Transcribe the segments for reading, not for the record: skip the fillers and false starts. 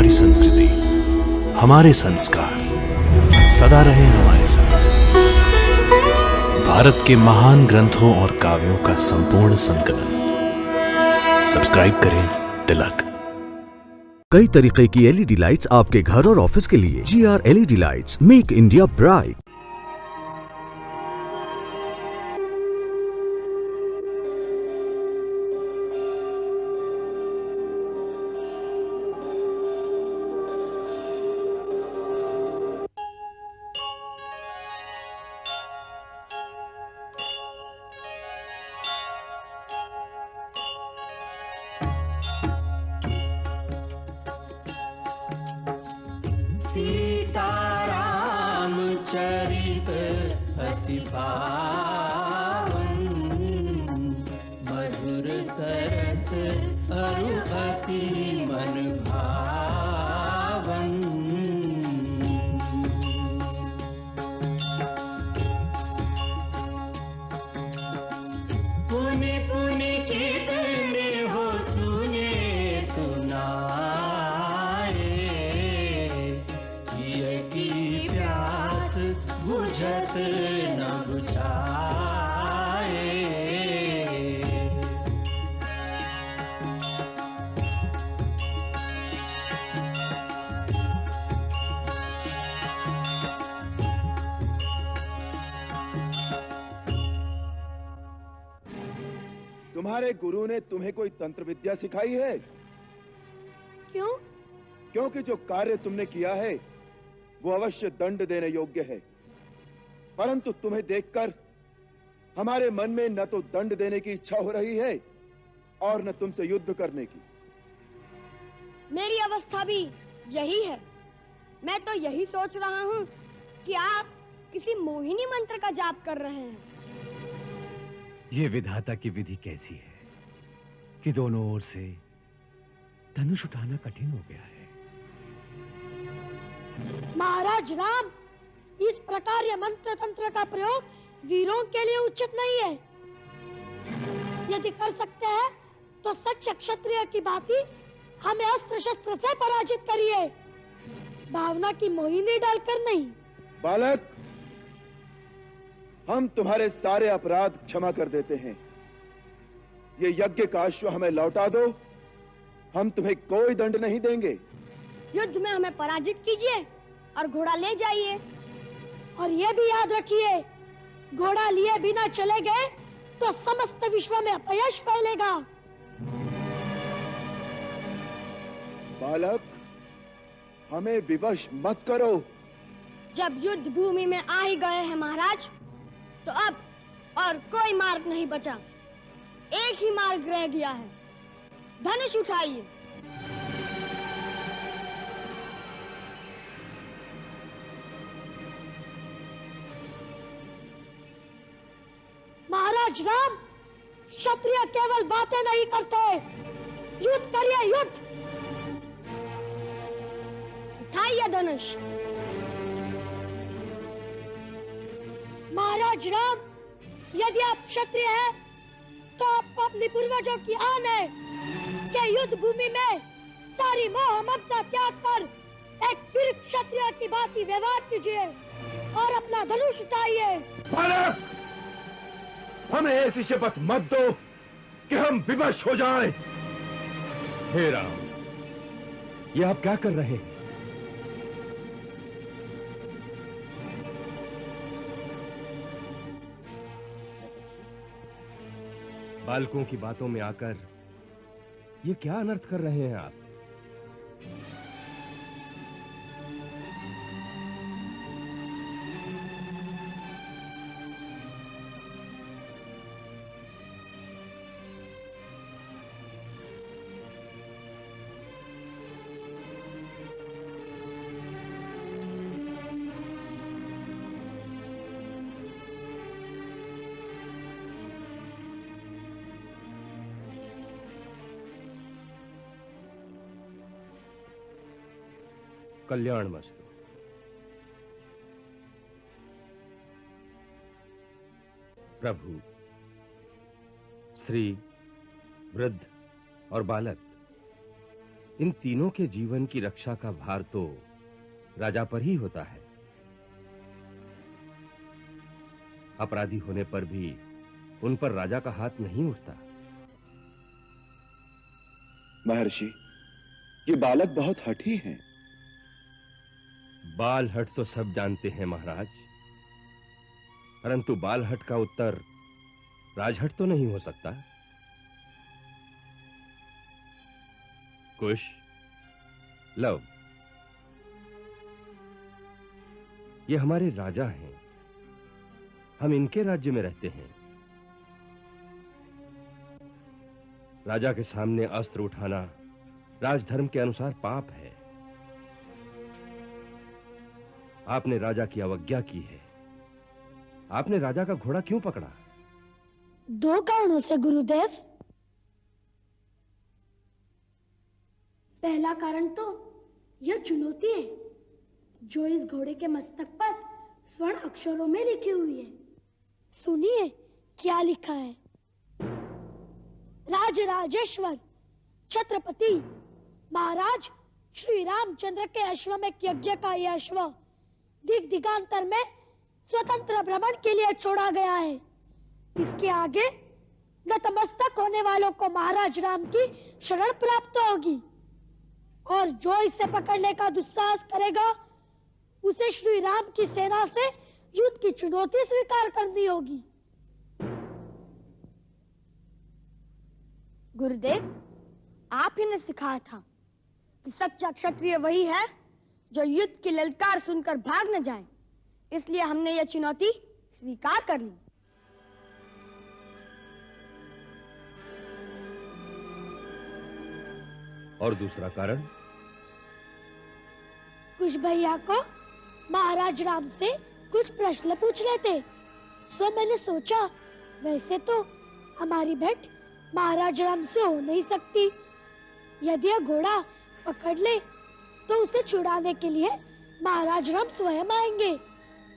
हमारी संस्कृति, हमारे संस्कार सदा रहे हमारे साथ। भारत के महान ग्रंथों और काव्यों का संपूर्ण संकलन। सब्सक्राइब करें तिलक। कई तरीके की एलईडी लाइट्स आपके घर और ऑफिस के लिए। GR LED lights, make India bright. Sitaram चरित अति पावन, मधुर सरस अरु अति मन भावन। पुनि पुनि कितने हो सुने सुनाए, की प्यास बुझत न बुझाए। तुम्हारे गुरु ने तुम्हें कोई तंत्र विद्या सिखाई है? क्यों? क्योंकि जो कार्य तुमने किया है वो अवश्य दंड देने योग्य है, परंतु तुम्हें देखकर हमारे मन में न तो दंड देने की इच्छा हो रही है और न तुमसे युद्ध करने की। मेरी अवस्था भी यही है। मैं तो यही सोच रहा हूँ कि आप किसी मोहिनी मंत्र का जाप कर रहे हैं। ये विधाता की विधि कैसी है कि दोनों ओर से धनुष उठाना कठिन हो गया है। महाराज राम, इस प्रकार यह मंत्र तंत्र का प्रयोग वीरों के लिए उचित नहीं है। यदि कर सकते हैं तो सच्चे क्षत्रिय की भांति हमें अस्त्र शस्त्र से पराजित करिए, भावना की मोहिनी डालकर नहीं। बालक, हम तुम्हारे सारे अपराध क्षमा कर देते हैं। ये यज्ञ का अश्व हमें लौटा दो, हम तुम्हें कोई दंड नहीं देंगे। युद्ध में हमें पराजित कीजिए और घोड़ा ले जाइए, और ये भी याद रखिए, घोड़ा लिए बिना चले गए तो समस्त विश्व में अपयश फैलेगा। बालक, हमें विवश मत करो। जब युद्ध भूमि में आ ही गए हैं महाराज, तो अब और कोई मार्ग नहीं बचा। एक ही मार्ग रह गया है, धनुष उठाइए। महाराज राम, क्षत्रिय केवल बातें नहीं करते, युद्ध करिए, युद्ध। उठाइए धनुष। महाराज राम, यदि आप क्षत्रिय हैं, तो आपको अपने पूर्वजों की आन है कि युद्ध भूमि में सारी मोह ममता त्याग कर एक वीर क्षत्रिय की भांति व्यवहार कीजिए और अपना धनुष उठाइए। बालक, हमें ऐसी शपथ मत दो कि हम विवश हो जाएं। हे राम, ये आप क्या कर रहे हैं? बालकों की बातों में आकर ये क्या अनर्थ कर रहे हैं आप? कल्याणमस्तु। प्रभु, स्त्री, वृद्ध और बालक, इन तीनों के जीवन की रक्षा का भार तो राजा पर ही होता है। अपराधी होने पर भी उन पर राजा का हाथ नहीं उठता। महर्षि, ये बालक बहुत हठी हैं। बाल हट तो सब जानते हैं महाराज, परंतु बाल हट का उत्तर राजहट तो नहीं हो सकता। कुश, लव, ये हमारे राजा हैं, हम इनके राज्य में रहते हैं। राजा के सामने अस्त्र उठाना राजधर्म के अनुसार पाप है। आपने राजा की अवज्ञा की है। आपने राजा का घोड़ा क्यों पकड़ा? 2 कारणों से गुरुदेव। पहला कारण तो यह चुनौती है जो इस घोड़े के मस्तक पर स्वर्ण अक्षरों में लिखी हुई है। सुनिए क्या लिखा है। राजराजेश्वर छत्रपति महाराज श्री रामचंद्र के अश्वमेध यज्ञ का यह अश्व दिग दिगांतर में स्वतंत्र भ्रमण के लिए छोड़ा गया है। इसके आगे नतमस्तक होने वालों को महाराज राम की शरण प्राप्त होगी और जो इसे पकड़ने का दुस्साहस करेगा उसे श्री राम की सेना से युद्ध की चुनौती स्वीकार करनी होगी। गुरुदेव, आप ही ने सिखाया था कि सच्चा क्षत्रिय वही है जो युद्ध की ललकार सुनकर भाग न जाए, इसलिए हमने यह चुनौती स्वीकार कर ली। और दूसरा कारण? कुछ भैया को महाराज राम से कुछ प्रश्न पूछ लेते, सो मैंने सोचा वैसे तो हमारी भेंट महाराज राम से हो नहीं सकती। यदि यह घोड़ा पकड़ ले तो उसे छुड़ाने के लिए महाराज राम स्वयं आएंगे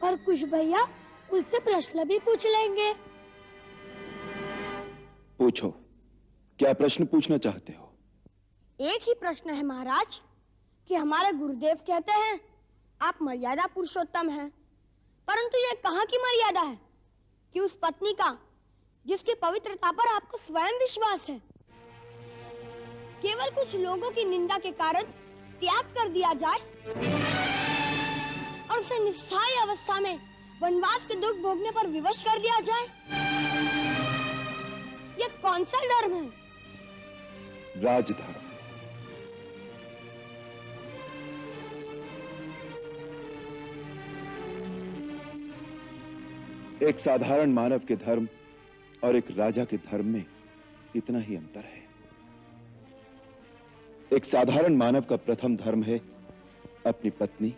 और कुछ भैया उनसे प्रश्न भी पूछ लेंगे। पूछो, क्या प्रश्न पूछना चाहते हो? एक ही प्रश्न है महाराज कि हमारे गुरुदेव कहते हैं आप मर्यादा पुरुषोत्तम हैं, परंतु यह कहाँ की मर्यादा है कि उस पत्नी का जिसकी पवित्रता पर आपको स्वयं विश्वास है केवल कुछ लोगों की निंदा के कारण त्याग कर दिया जाए और उसे निस्सहाय अवस्था में वनवास के दुख भोगने पर विवश कर दिया जाए? यह कौन सा धर्म है? राजधर्म। एक साधारण मानव के धर्म और एक राजा के धर्म में इतना ही अंतर है। एक साधारण मानव का प्रथम धर्म है अपनी पत्नी,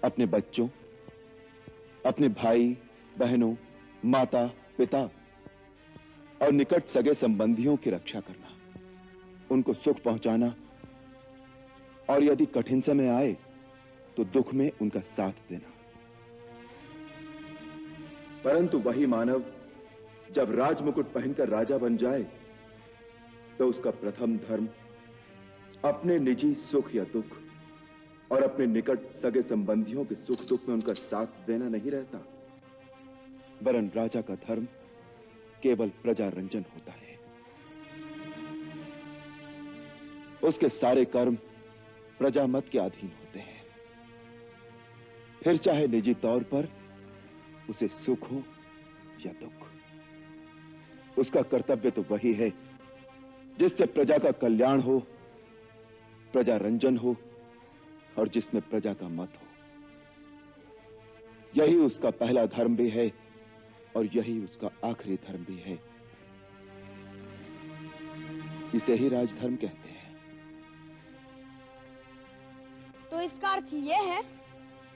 अपने बच्चों, अपने भाई बहनों, माता पिता और निकट सगे संबंधियों की रक्षा करना, उनको सुख पहुंचाना और यदि कठिन समय आए तो दुख में उनका साथ देना। परंतु वही मानव जब राजमुकुट पहनकर राजा बन जाए तो उसका प्रथम धर्म अपने निजी सुख या दुख और अपने निकट सगे संबंधियों के सुख दुख में उनका साथ देना नहीं रहता, वरन राजा का धर्म केवल प्रजा रंजन होता है। उसके सारे कर्म प्रजा मत के अधीन होते हैं, फिर चाहे निजी तौर पर उसे सुख हो या दुख। उसका कर्तव्य तो वही है जिससे प्रजा का कल्याण हो, प्रजा रंजन हो और जिसमें प्रजा का मत हो। यही उसका पहला धर्म भी है और यही उसका आखिरी धर्म भी है। इसे ही राजधर्म कहते हैं। तो इसका अर्थ यह है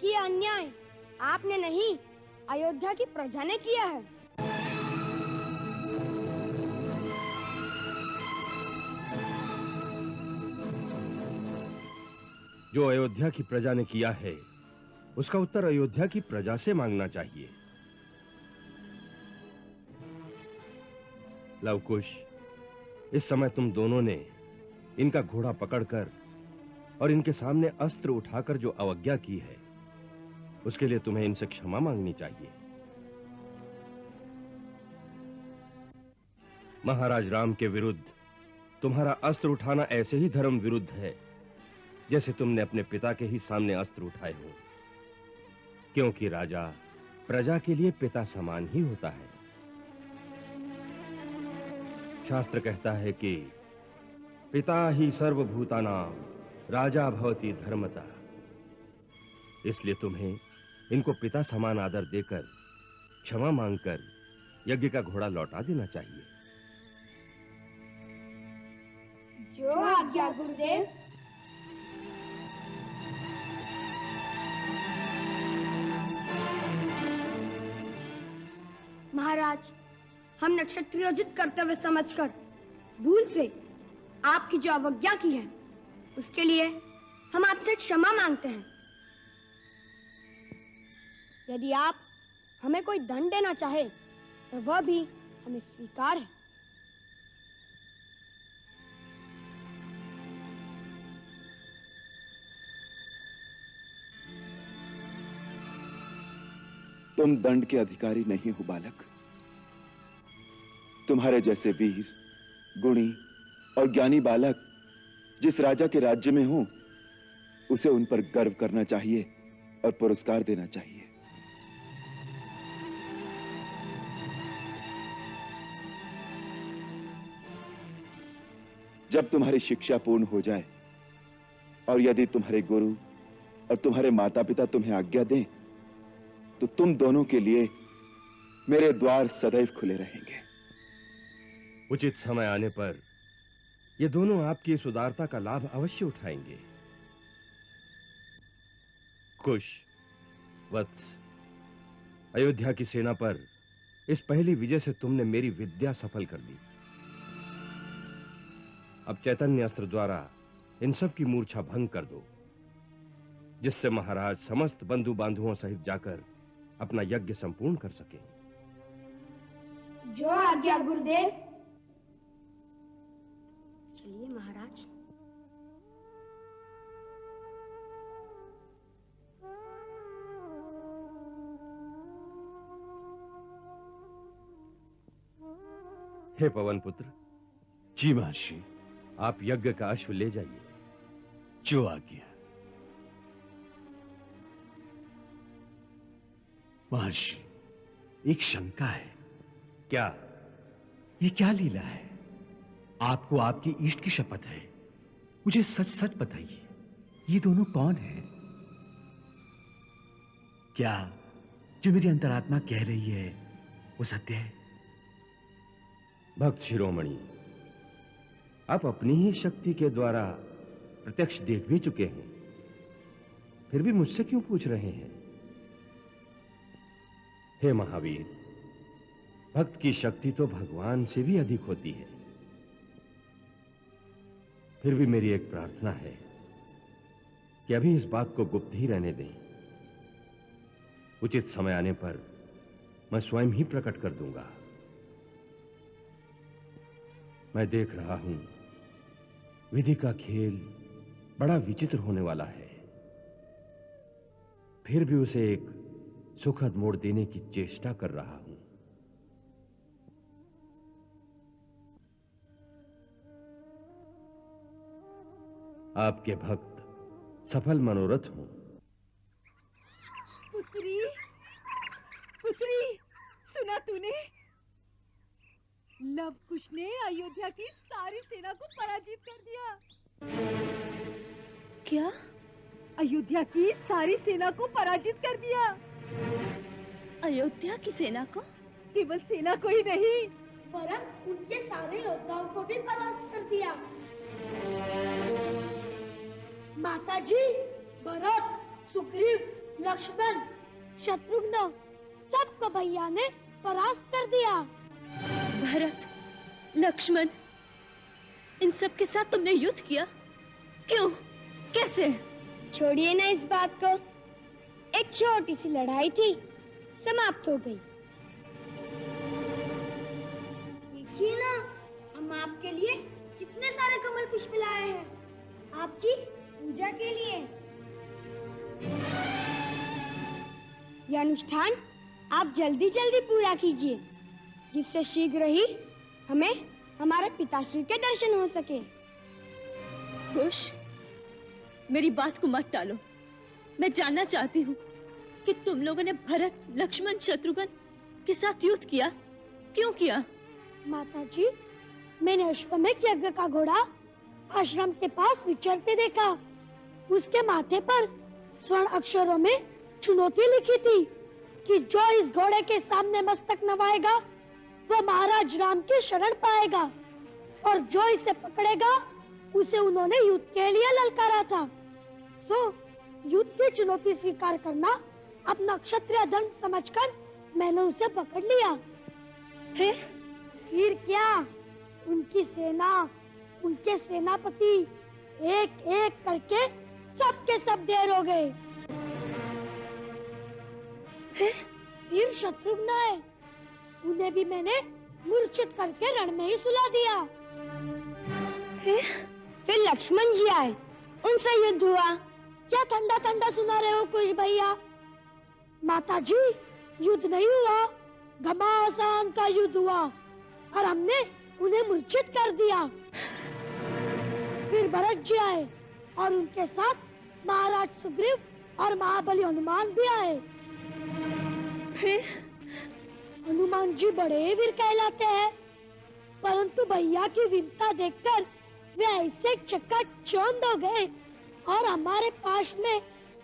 कि यह अन्याय आपने नहीं, अयोध्या की प्रजा ने किया है। जो अयोध्या की प्रजा ने किया है उसका उत्तर अयोध्या की प्रजा से मांगना चाहिए। लवकुश, इस समय तुम दोनों ने इनका घोड़ा पकड़कर और इनके सामने अस्त्र उठाकर जो अवज्ञा की है, उसके लिए तुम्हें इनसे क्षमा मांगनी चाहिए। महाराज राम के विरुद्ध तुम्हारा अस्त्र उठाना ऐसे ही धर्म विरुद्ध है जैसे तुमने अपने पिता के ही सामने अस्त्र उठाए हो, क्योंकि राजा प्रजा के लिए पिता समान ही होता है। शास्त्र कहता है कि पिता ही सर्वभूतानां राजा भवति धर्मतः। इसलिए तुम्हें इनको पिता समान आदर देकर क्षमा मांगकर यज्ञ का घोड़ा लौटा देना चाहिए। जो आज्ञा गुरुदेव। महाराज, हमने क्षत्रियोचित कर्तव्य समझकर भूल से आपकी जो अवज्ञा की है, उसके लिए हम आपसे क्षमा मांगते हैं। यदि आप हमें कोई दंड देना चाहे तो वह भी हमें स्वीकार है। तुम दंड के अधिकारी नहीं हो बालक। तुम्हारे जैसे वीर, गुणी और ज्ञानी बालक जिस राजा के राज्य में हो, उसे उन पर गर्व करना चाहिए और पुरस्कार देना चाहिए। जब तुम्हारी शिक्षा पूर्ण हो जाए और यदि तुम्हारे गुरु और तुम्हारे माता पिता तुम्हें आज्ञा दें, तो तुम दोनों के लिए मेरे द्वार सदैव खुले रहेंगे। उचित समय आने पर ये दोनों आपकी इस उदारता का लाभ अवश्य उठाएंगे। कुश, वत्स, अयोध्या की सेना पर इस पहली विजय से तुमने मेरी विद्या सफल कर दी। अब चैतन्य अस्त्र द्वारा इन सब की मूर्छा भंग कर दो, जिससे महाराज समस्त बंधु बांधुओं सहित जाकर अपना यज्ञ संपूर्ण कर सके। जो आज्ञा गुरुदेव। चलिए महाराज। हे पवन पुत्र, जी महर्षि। आप यज्ञ का अश्व ले जाइए। जो आज्ञा। महर्षि, एक शंका है। क्या? ये क्या लीला है? आपको आपकी इष्ट की शपथ है, मुझे सच सच बताइए, ये दोनों कौन हैं? क्या जो मेरी अंतरात्मा कह रही है वो सत्य है? भक्त शिरोमणि, आप अपनी ही शक्ति के द्वारा प्रत्यक्ष देख भी चुके हैं, फिर भी मुझसे क्यों पूछ रहे हैं? हे महावीर, भक्त की शक्ति तो भगवान से भी अधिक होती है। फिर भी मेरी एक प्रार्थना है कि अभी इस बात को गुप्त ही रहने दें। उचित समय आने पर मैं स्वयं ही प्रकट कर दूंगा। मैं देख रहा हूं, विधि का खेल बड़ा विचित्र होने वाला है, फिर भी उसे एक सुखद मोड़ देने की चेष्टा कर रहा हूं। आपके भक्त सफल मनोरथ हों। पुत्री, पुत्री, सुना तूने? लव कुश ने अयोध्या की सारी सेना को पराजित कर दिया। क्या? अयोध्या की सारी सेना को पराजित कर दिया। अयोध्या की सेना को? केवल सेना को ही नहीं, वरन उनके सारे योद्धाओं को भी परास्त कर दिया। माताजी, भरत, सुग्रीव, लक्ष्मण, शत्रुघ्न, सबको भैया ने परास्त कर दिया। भरत, लक्ष्मण, इन सब के साथ तुमने युद्ध किया? क्यों? कैसे? छोड़िए ना इस बात को। एक छोटी सी लड़ाई थी, समाप्त हो गई। देखिए ना, हम आपके लिए इतने सारे कमल पुष्प लाए हैं आपकी पूजा के लिए। यह अनुष्ठान आप जल्दी जल्दी पूरा कीजिए, जिससे शीघ्र ही हमें हमारे पिताश्री के दर्शन हो सके। खुश, मेरी बात को मत टालो। मैं जानना चाहती हूँ कि तुम लोगों ने भरत, लक्ष्मण, शत्रुघ्न के साथ युद्ध किया, क्यों किया? माताजी, मैंने अश्वमेध यज्ञ का घोड़ा आश्रम के पास विचरते देखा। उसके माथे पर स्वर्ण अक्षरों में चुनौती लिखी थी कि जो इस घोड़े के सामने मस्तक नवाएगा वह महाराज राम की शरण पाएगा, और जो इसे पकड़ेगा उसे उन्होंने युद्ध के लिए ललकारा था। सो युद्ध की चुनौती स्वीकार करना अपना क्षत्रिय धर्म समझकर मैंने उसे पकड़ लिया। फिर क्या, उनकी सेना, उनके सेनापति एक एक करके सबके सब ढेर हो गए। फिर शत्रुघ्न आए, उन्हें भी मैंने मूर्छित करके रण में ही सुला दिया। फिर लक्ष्मण जी आए, उनसे युद्ध हुआ। क्या ठंडा ठंडा सुना रहे हो कुछ भैया? माताजी, युद्ध नहीं हुआ, घमासान का युद्ध हुआ और हमने उन्हें मूर्छित कर दिया। फिर भरत जी आए और उनके साथ महाराज सुग्रीव और महाबली हनुमान भी आए। हनुमान जी बड़े वीर कहलाते हैं, परंतु भैया की वीरता देखकर वे ऐसे चकाचौंध हो गए और हमारे पास में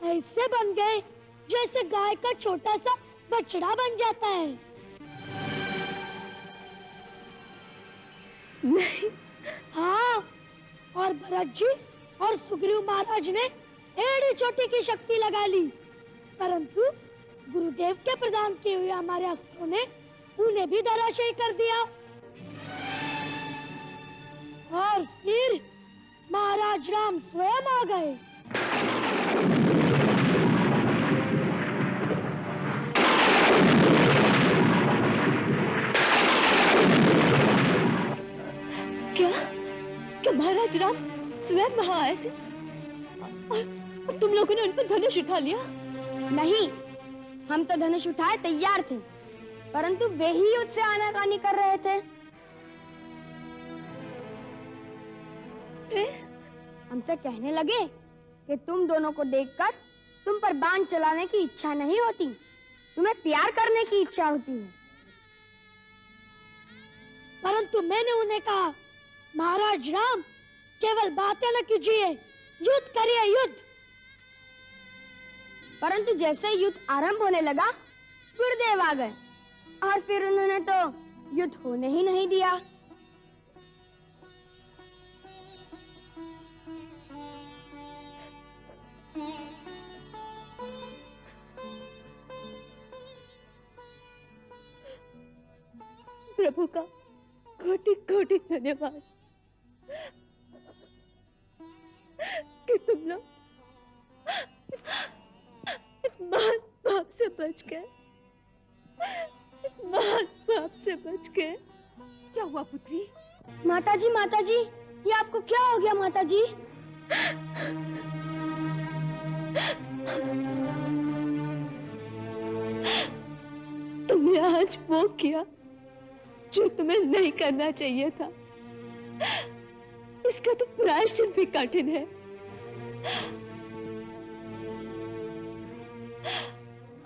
ऐसे बन गए जैसे गाय का छोटा सा बछड़ा बन जाता है। नहीं। हाँ, और भरत जी और सुग्रीव महाराज ने एड़ी चोटी की शक्ति लगा ली, परंतु गुरुदेव के प्रदान किए हुए हमारे अस्त्रों ने उन्हें भी धराशायी कर दिया। और फिर महाराज राम स्वयं आ गए। क्या महाराज राम स्वयं वहां आए थे और तुम लोगों ने उन पर धनुष उठा लिया? नहीं, हम तो धनुष उठाए तैयार थे, परंतु वे ही युद्ध से आनाकानी कर रहे थे। हमसे कहने लगे कि तुम दोनों को देखकर तुम पर बाण चलाने की इच्छा नहीं होती, तुम्हें प्यार करने की इच्छा होती है। परंतु मैंने उन्हें कहा, महाराज राम, केवल बातें न कीजिए, युद्ध करिए, युद्ध। परंतु जैसे युद्ध आरंभ होने लगा, गुरुदेव आ गए और फिर उन्होंने तो युद्ध होने ही नहीं दिया। प्रभु का कोटि कोटि धन्यवाद कि तुम लोग महान पाप से बच गए, महान पाप से बच गए। क्या हुआ पुत्री? माताजी, माताजी, ये आपको क्या हो गया माताजी? तुमने आज वो किया जो तुम्हें नहीं करना चाहिए था। इसका तो प्रायश्चित भी कठिन है।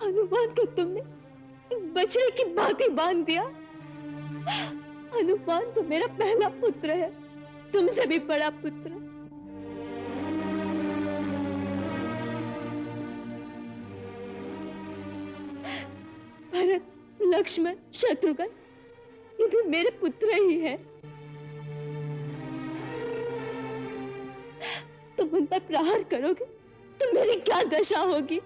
हनुमान को तुमने बछड़े की भांति बांध दिया। हनुमान तो मेरा पहला पुत्र है, तुमसे भी बड़ा पुत्र। भरत, लक्ष्मण, शत्रुघ्न, ये भी मेरे पुत्र ही हैं। तुम उन पर प्रहार करोगे तो मेरी क्या दशा होगी?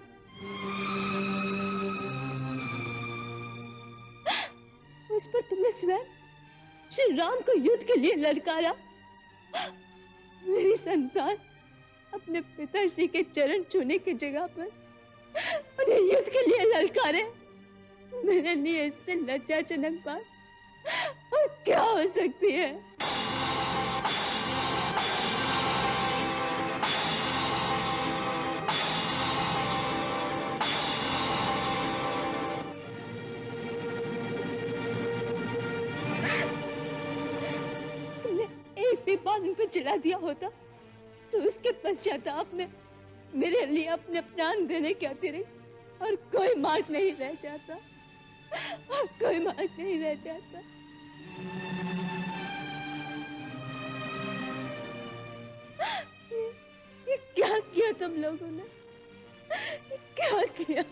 उस पर तुमने स्वयं श्री राम को युद्ध के लिए ललकारा। मेरी संतान अपने पिताश्री के चरण छूने की जगह पर उन्हें युद्ध के लिए ललकारे। मेरे लिए इससे लज्जाजनक बात और क्या हो सकती है? पे जला दिया होता तो उसके पश्चाताप में मेरे लिए अपने प्राण देने की आती रही, और कोई मार्ग नहीं रह जाता, और कोई मार्ग नहीं रह जाता। ये क्या किया तुम लोगों ने? क्या किया?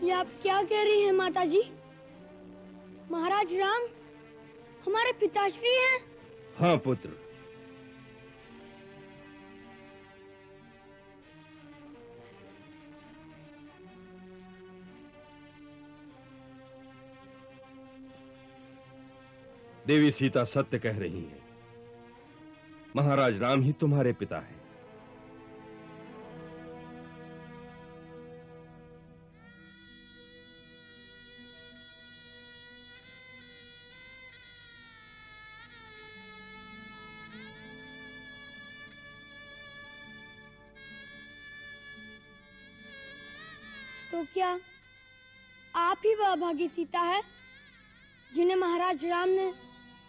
ये आप क्या कह रही हैं माता जी? महाराज राम हमारे पिताश्री हैं? हाँ पुत्र, देवी सीता सत्य कह रही हैं। महाराज राम ही तुम्हारे पिता हैं। तो क्या आप ही वह अभागी सीता है जिन्हें महाराज राम ने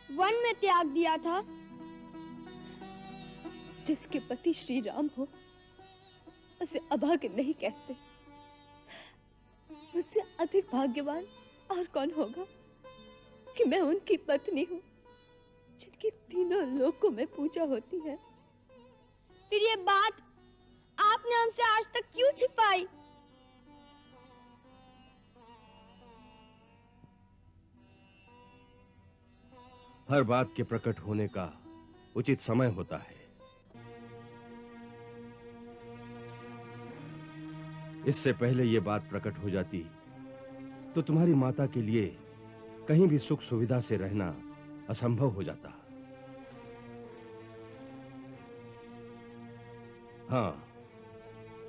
वन में त्याग दिया था? जिसके पति श्री राम हो उसे अभागे नहीं कहते। मुझसे अधिक भाग्यवान और कौन होगा कि मैं उनकी पत्नी हूँ जिनकी तीनों लोकों में पूजा होती है। फिर ये बात आपने हमसे आज तक क्यों छिपाई? हर बात के प्रकट होने का उचित समय होता है। इससे पहले ये बात प्रकट हो जाती तो तुम्हारी माता के लिए कहीं भी सुख सुविधा से रहना असंभव हो जाता। हाँ,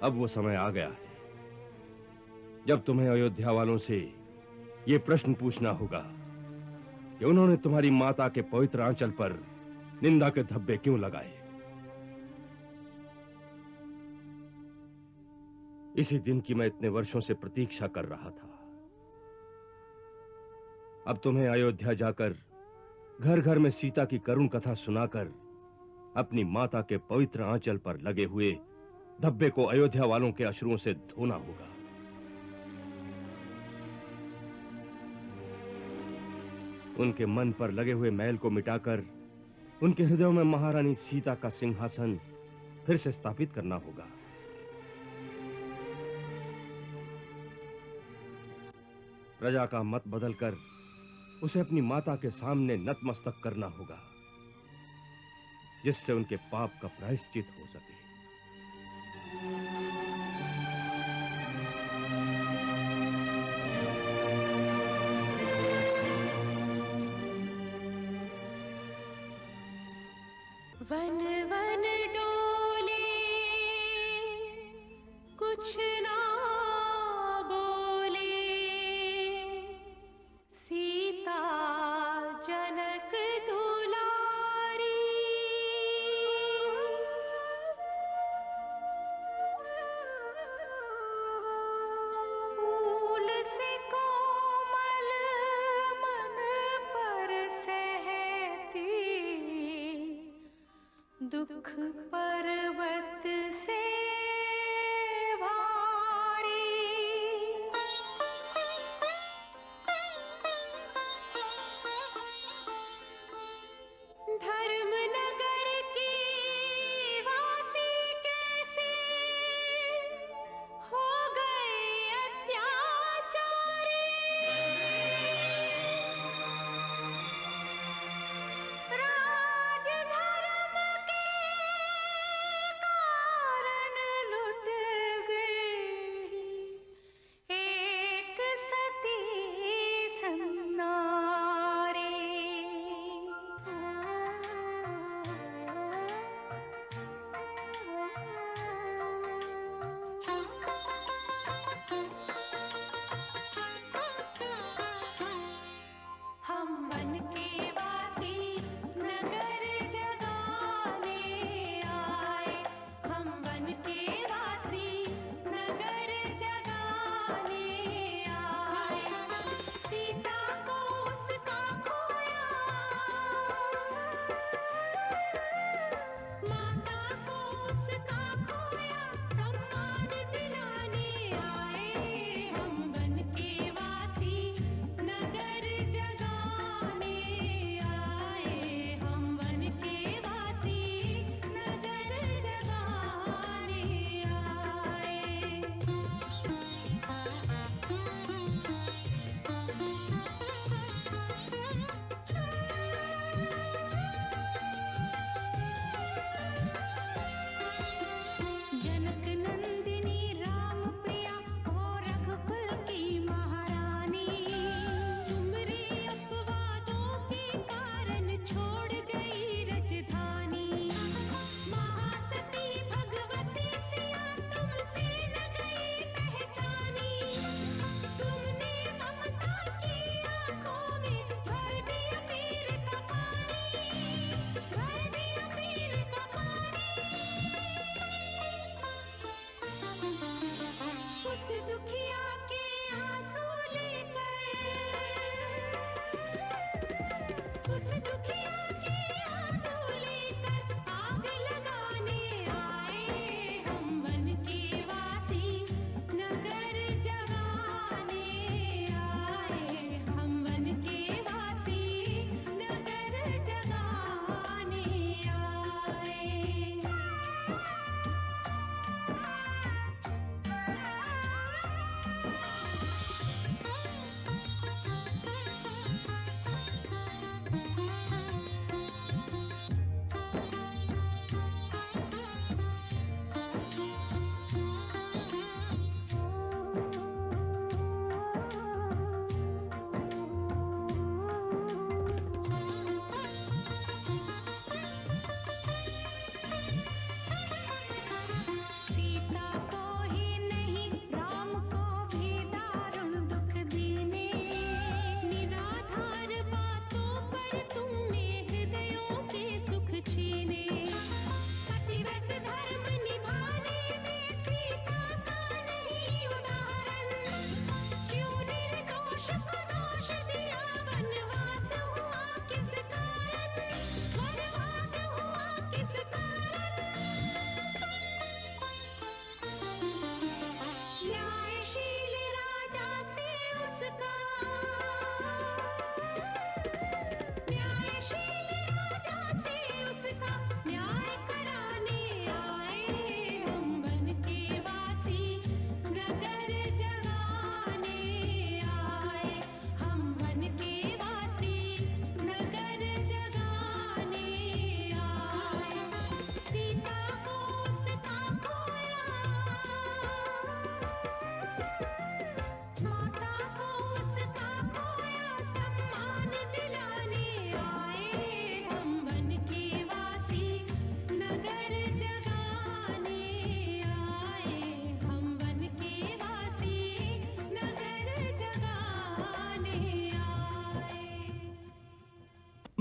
अब वो समय आ गया है जब तुम्हें अयोध्या वालों से ये प्रश्न पूछना होगा कि उन्होंने तुम्हारी माता के पवित्र आंचल पर निंदा के धब्बे क्यों लगाए। इसी दिन की मैं इतने वर्षों से प्रतीक्षा कर रहा था। अब तुम्हें अयोध्या जाकर घर घर में सीता की करुण कथा सुनाकर अपनी माता के पवित्र आंचल पर लगे हुए धब्बे को अयोध्या वालों के अश्रुओं से धोना होगा। उनके मन पर लगे हुए मैल को मिटाकर उनके हृदयों में महारानी सीता का सिंहासन फिर से स्थापित करना होगा। प्रजा का मत बदलकर उसे अपनी माता के सामने नतमस्तक करना होगा, जिससे उनके पाप का प्रायश्चित हो सके। वन वन डोले कुछ ना बोले, सीता जनक दुलारी। फूल से कोमल मन पर सहती, दुख पर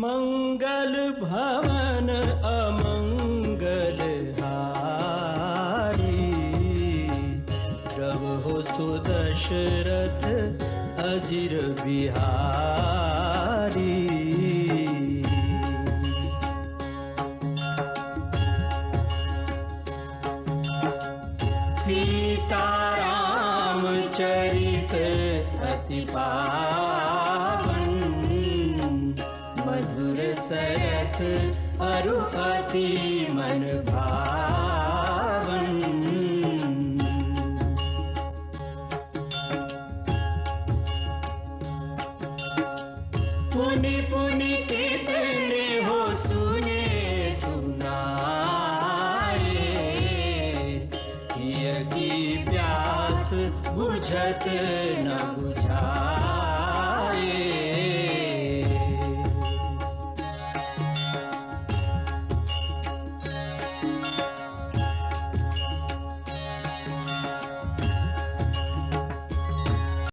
मंगल भवन अमंगल हारी, रहो सुदशरथ अजिर बिहारी। सीताराम चरित अति पावन, मधुर सरस अरु अति मन भावन। पुनि पुनि कितने हो सुने सुनाए, किया की प्यास बुझत न बुझाए।